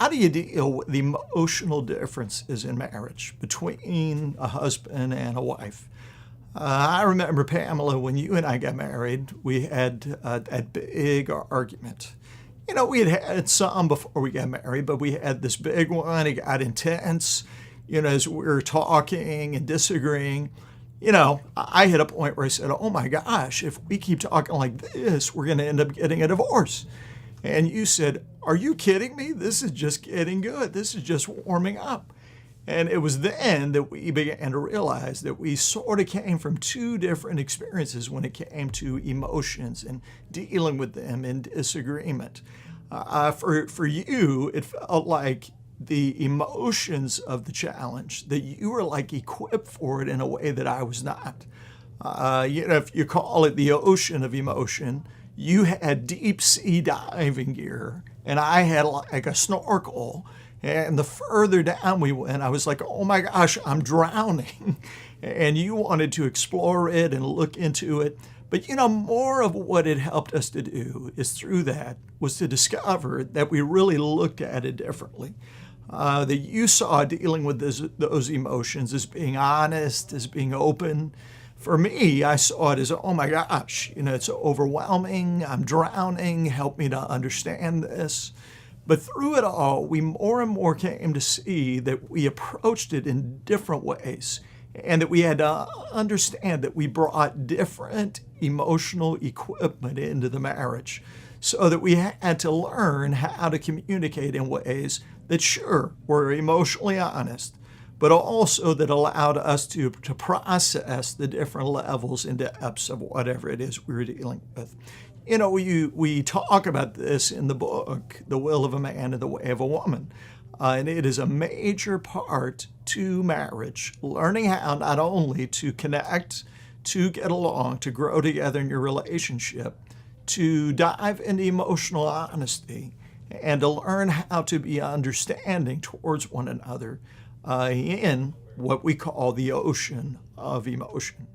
how do you deal with the emotional differences in marriage between a husband and a wife? I remember, Pamela, when you and I got married, we had that big argument. You know, we had had some before we got married, but we had this big one. It got intense, as we were talking and disagreeing. I hit a point where I said, oh my gosh, if we keep talking like this, we're going to end up getting a divorce. And you said, are you kidding me? This is just getting good. This is just warming up. And it was then that we began to realize that we sort of came from two different experiences when it came to emotions and dealing with them in disagreement. For you, it felt like the emotions of the challenge, that you were like equipped for it in a way that I was not. If you call it the ocean of emotion, you had deep sea diving gear, and I had like a snorkel. And the further down we went, I was like, oh my gosh, I'm drowning. And you wanted to explore it and look into it. But more of what it helped us to do is through that was to discover that we really looked at it differently. That you saw dealing with those emotions as being honest, as being open. For me, I saw it as, oh my gosh, it's overwhelming. I'm drowning. Help me to understand this. But through it all, we more and more came to see that we approached it in different ways, and that we had to understand that we brought different emotional equipment into the marriage, so that we had to learn how to communicate in ways that, sure, were emotionally honest, but also that allowed us to process the different levels and depths of whatever it is we were dealing with. We talk about this in the book, The Will of a Man and the Way of a Woman. And it is a major part to marriage, learning how not only to connect, to get along, to grow together in your relationship, to dive into emotional honesty, and to learn how to be understanding towards one another in what we call the ocean of emotion.